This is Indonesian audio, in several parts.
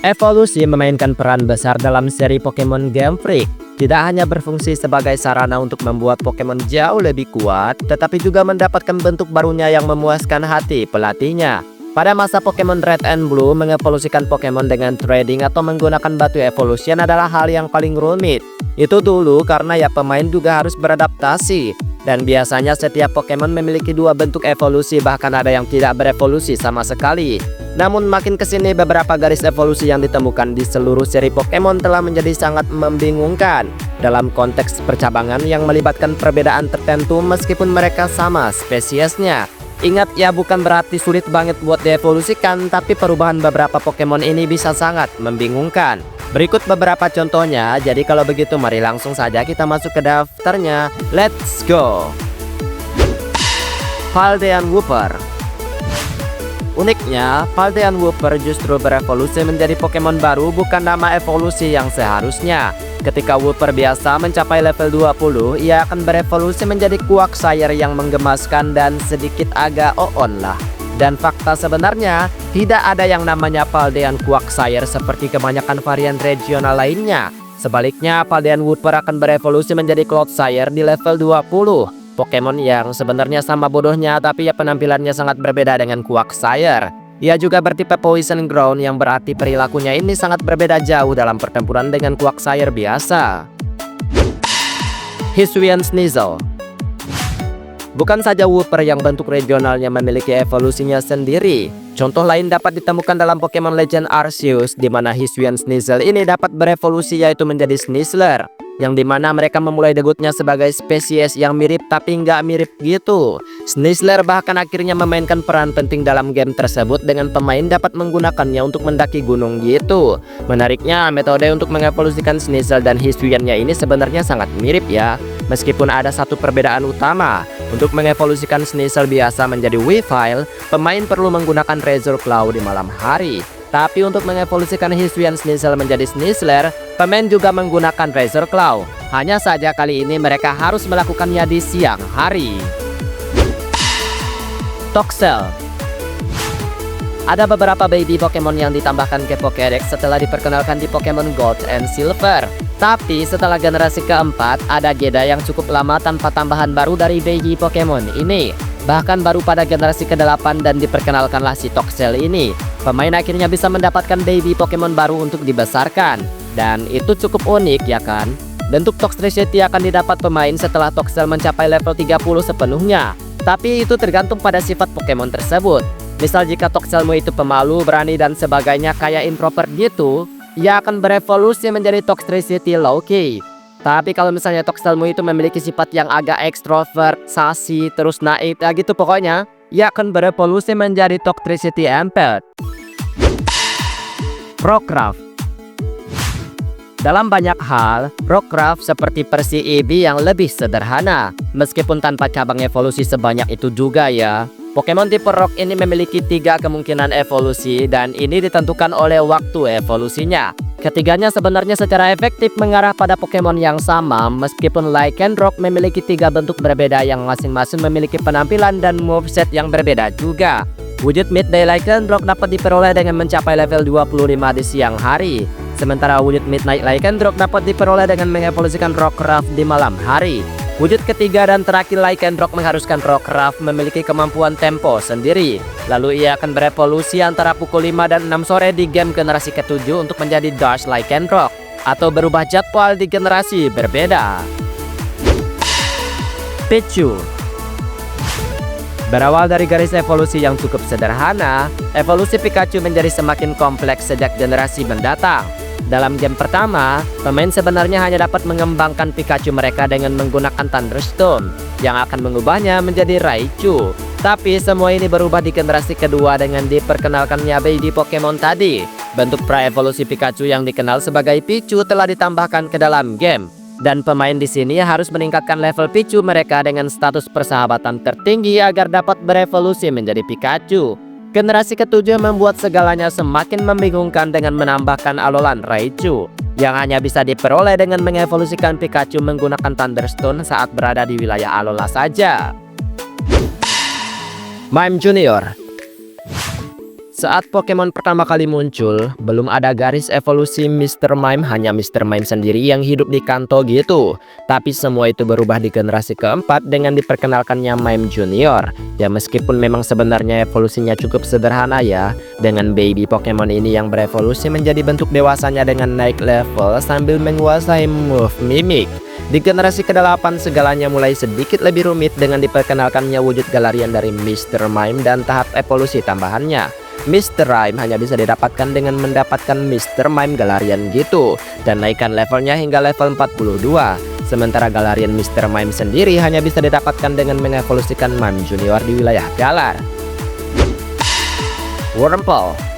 Evolusi memainkan peran besar dalam seri Pokemon Game Freak. Tidak hanya berfungsi sebagai sarana untuk membuat Pokemon jauh lebih kuat, tetapi juga mendapatkan bentuk barunya yang memuaskan hati pelatihnya. Pada masa Pokemon Red and Blue, mengevolusikan Pokemon dengan trading atau menggunakan batu evolution adalah hal yang paling rumit. Itu dulu karena ya pemain juga harus beradaptasi. Dan biasanya setiap Pokemon memiliki dua bentuk evolusi, bahkan ada yang tidak berevolusi sama sekali. Namun makin kesini beberapa garis evolusi yang ditemukan di seluruh seri Pokemon telah menjadi sangat membingungkan dalam konteks percabangan yang melibatkan perbedaan tertentu meskipun mereka sama spesiesnya. Ingat ya, bukan berarti sulit banget buat dievolusikan, tapi perubahan beberapa Pokemon ini bisa sangat membingungkan. Berikut beberapa contohnya, jadi kalau begitu mari langsung saja kita masuk ke daftarnya. Let's go! Paldean Wooper. Uniknya, Paldean Wooper justru berevolusi menjadi Pokemon baru, bukan nama evolusi yang seharusnya. Ketika Wooper biasa mencapai level 20, ia akan berevolusi menjadi Quagsire yang menggemaskan dan sedikit agak on lah. Dan fakta sebenarnya, tidak ada yang namanya Paldean Quagsire seperti kebanyakan varian regional lainnya. Sebaliknya, Paldean Wooper akan berevolusi menjadi Clodsire di level 20. Pokemon yang sebenarnya sama bodohnya, tapi ya penampilannya sangat berbeda dengan Quagsire. Ia juga bertipe Poison Ground yang berarti perilakunya ini sangat berbeda jauh dalam pertempuran dengan Quagsire biasa. Hisuian Sneasel. Bukan saja Wooper yang bentuk regionalnya memiliki evolusinya sendiri. Contoh lain dapat ditemukan dalam Pokemon Legend Arceus, di mana Hisuian Sneasel ini dapat berevolusi yaitu menjadi Sneasler, yang dimana mereka memulai debutnya sebagai spesies yang mirip tapi nggak mirip gitu. Sneasler bahkan akhirnya memainkan peran penting dalam game tersebut dengan pemain dapat menggunakannya untuk mendaki gunung gitu. Menariknya, metode untuk mengevolusikan Sneasel dan Hisuiannya ini sebenarnya sangat mirip ya. Meskipun ada satu perbedaan utama, untuk mengevolusikan Sneasel biasa menjadi Weavile, pemain perlu menggunakan Razor Claw di malam hari. Tapi untuk mengevolusikan Hisuian Sneasel menjadi Sneasler, pemain juga menggunakan Razor Claw. Hanya saja kali ini mereka harus melakukannya di siang hari. Toxel. Ada beberapa baby Pokemon yang ditambahkan ke Pokédex setelah diperkenalkan di Pokemon Gold and Silver. Tapi setelah generasi keempat, ada jeda yang cukup lama tanpa tambahan baru dari baby Pokemon ini. Bahkan baru pada generasi ke-8 dan diperkenalkanlah si Toxel ini. Pemain akhirnya bisa mendapatkan baby Pokemon baru untuk dibesarkan. Dan itu cukup unik ya kan? Bentuk Toxtricity akan didapat pemain setelah Toxel mencapai level 30 sepenuhnya. Tapi itu tergantung pada sifat Pokemon tersebut. Misal jika Toxelmu itu pemalu, berani dan sebagainya kayak introvert gitu, ia akan berevolusi menjadi Toxtricity Low-Key. Tapi kalau misalnya Toxelmu itu memiliki sifat yang agak ekstrovert, sassy, terus naif, ya gitu pokoknya, ia akan berevolusi menjadi Toxtricity Amped. Rockruff. Dalam banyak hal, Rockruff seperti Percy Eevee yang lebih sederhana, meskipun tanpa cabang evolusi sebanyak itu juga ya. Pokemon tipe Rock ini memiliki 3 kemungkinan evolusi dan ini ditentukan oleh waktu evolusinya. Ketiganya sebenarnya secara efektif mengarah pada Pokemon yang sama, meskipun Lycanroc memiliki 3 bentuk berbeda yang masing-masing memiliki penampilan dan moveset yang berbeda juga. Wujud Midday Lycanroc dapat diperoleh dengan mencapai level 25 di siang hari. Sementara wujud Midnight Lycanroc dapat diperoleh dengan mengevolusikan Rockruff di malam hari. Wujud ketiga dan terakhir Lycanroc mengharuskan Rockruff memiliki kemampuan tempo sendiri. Lalu ia akan berevolusi antara pukul 5 dan 6 sore di game generasi ke-7 untuk menjadi Dash Lycanroc, atau berubah jadwal di generasi berbeda. Pichu. Berawal dari garis evolusi yang cukup sederhana, evolusi Pikachu menjadi semakin kompleks sejak generasi mendatang. Dalam game pertama, pemain sebenarnya hanya dapat mengembangkan Pikachu mereka dengan menggunakan Thunderstone yang akan mengubahnya menjadi Raichu. Tapi semua ini berubah di generasi kedua dengan diperkenalkannya baby Pokemon tadi. Bentuk pra-evolusi Pikachu yang dikenal sebagai Pichu telah ditambahkan ke dalam game. Dan pemain di sini harus meningkatkan level Pichu mereka dengan status persahabatan tertinggi agar dapat berevolusi menjadi Pikachu. Generasi ke-7 membuat segalanya semakin membingungkan dengan menambahkan alolan Raichu yang hanya bisa diperoleh dengan mengevolusikan Pikachu menggunakan Thunderstone saat berada di wilayah Alola saja. Mime Junior. Saat Pokemon pertama kali muncul, belum ada garis evolusi Mr. Mime, hanya Mr. Mime sendiri yang hidup di Kanto gitu. Tapi semua itu berubah di generasi keempat dengan diperkenalkannya Mime Junior. Ya meskipun memang sebenarnya evolusinya cukup sederhana ya, dengan baby Pokemon ini yang berevolusi menjadi bentuk dewasanya dengan naik level sambil menguasai move mimik. Di generasi ke-8 segalanya mulai sedikit lebih rumit dengan diperkenalkannya wujud Galarian dari Mr. Mime dan tahap evolusi tambahannya. Mr. Mime hanya bisa didapatkan dengan mendapatkan Mr. Mime Galarian gitu dan naikkan levelnya hingga level 42. Sementara Galarian Mr. Mime sendiri hanya bisa didapatkan dengan mengevolusikan Mime Junior di wilayah Galar. Wurmple.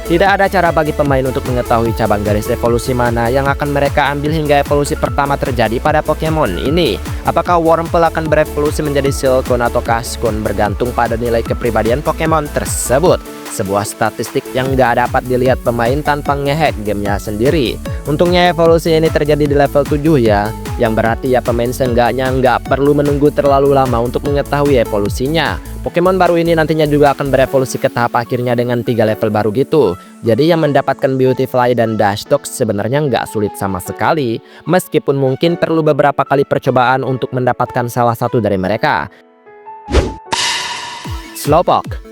Tidak ada cara bagi pemain untuk mengetahui cabang garis evolusi mana yang akan mereka ambil hingga evolusi pertama terjadi pada Pokemon ini. Apakah Wurmple akan berevolusi menjadi Silcoon atau Cascoon bergantung pada nilai kepribadian Pokemon tersebut. Sebuah statistik yang nggak dapat dilihat pemain tanpa ngehack gamenya sendiri. Untungnya evolusi ini terjadi di level 7 ya, yang berarti ya pemain seenggaknya nggak perlu menunggu terlalu lama untuk mengetahui evolusinya. Pokemon baru ini nantinya juga akan berevolusi ke tahap akhirnya dengan 3 level baru gitu. Jadi yang mendapatkan Beautifly dan Dashdogs sebenarnya nggak sulit sama sekali, meskipun mungkin perlu beberapa kali percobaan untuk mendapatkan salah satu dari mereka. Slowpoke.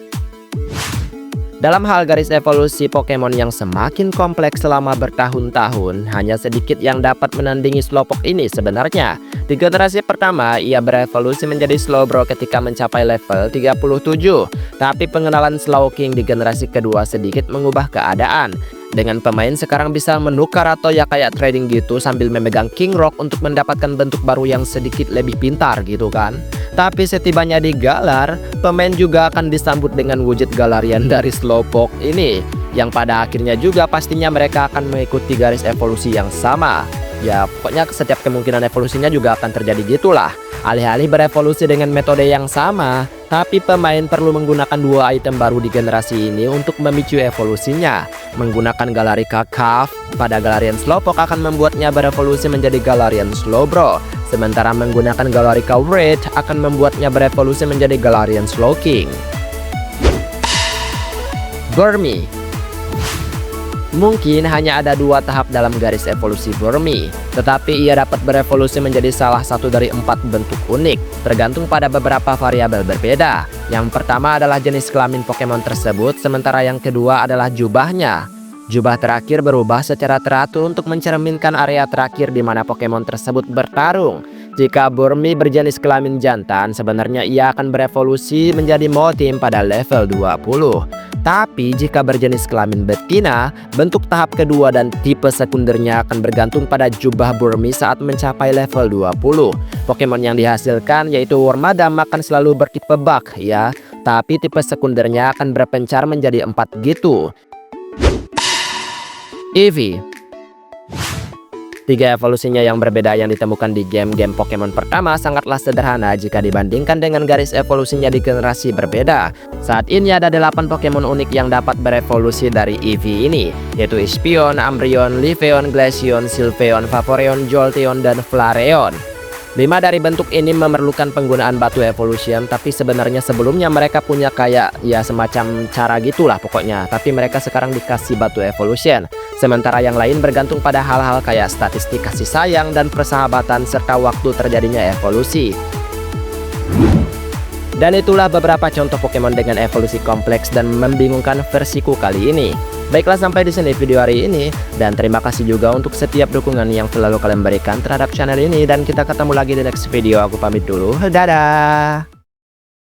Dalam hal garis evolusi Pokemon yang semakin kompleks selama bertahun-tahun, hanya sedikit yang dapat menandingi Slowpoke ini sebenarnya. Di generasi pertama, ia berevolusi menjadi Slowbro ketika mencapai level 37. Tapi pengenalan Slowking di generasi kedua sedikit mengubah keadaan. Dengan pemain sekarang bisa menukar atau ya kayak trading gitu sambil memegang King Rock untuk mendapatkan bentuk baru yang sedikit lebih pintar gitu kan. Tapi setibanya di Galar, pemain juga akan disambut dengan wujud Galarian dari Slowpoke ini, yang pada akhirnya juga pastinya mereka akan mengikuti garis evolusi yang sama. Ya pokoknya setiap kemungkinan evolusinya juga akan terjadi gitulah. Alih-alih berevolusi dengan metode yang sama, tapi pemain perlu menggunakan 2 item baru di generasi ini untuk memicu evolusinya. Menggunakan Galarica Calf pada Galarian Slowpoke akan membuatnya berevolusi menjadi Galarian Slowbro. Sementara menggunakan Galarica Red akan membuatnya berevolusi menjadi Galarian Slowking. Burmy. Mungkin hanya ada 2 tahap dalam garis evolusi Burmy, tetapi ia dapat berevolusi menjadi salah satu dari 4 bentuk unik, tergantung pada beberapa variabel berbeda. Yang pertama adalah jenis kelamin Pokemon tersebut, sementara yang kedua adalah jubahnya. Jubah terakhir berubah secara teratur untuk mencerminkan area terakhir di mana Pokemon tersebut bertarung. Jika Burmy berjenis kelamin jantan, sebenarnya ia akan berevolusi menjadi Molteam pada level 20. Tapi jika berjenis kelamin betina, bentuk tahap kedua dan tipe sekundernya akan bergantung pada jubah Burmy saat mencapai level 20. Pokemon yang dihasilkan yaitu Wormadam akan selalu bertipe bug ya, tapi tipe sekundernya akan berpencar menjadi 4 gitu. Eevee. 3 evolusinya yang berbeda yang ditemukan di game-game Pokemon pertama sangatlah sederhana jika dibandingkan dengan garis evolusinya di generasi berbeda. Saat ini ada 8 Pokemon unik yang dapat berevolusi dari Eevee ini, yaitu Espeon, Umbreon, Leafeon, Glaceon, Sylveon, Vaporeon, Jolteon, dan Flareon. 5 dari bentuk ini memerlukan penggunaan batu evolution, tapi sebenarnya sebelumnya mereka punya kayak ya semacam cara gitulah pokoknya, tapi mereka sekarang dikasih batu evolution. Sementara yang lain bergantung pada hal-hal kayak statistik kasih sayang dan persahabatan serta waktu terjadinya evolusi. Dan itulah beberapa contoh Pokemon dengan evolusi kompleks dan membingungkan versiku kali ini. Baiklah, sampai di sini video hari ini, dan terima kasih juga untuk setiap dukungan yang selalu kalian berikan terhadap channel ini, dan kita ketemu lagi di next video. Aku pamit dulu, dadah.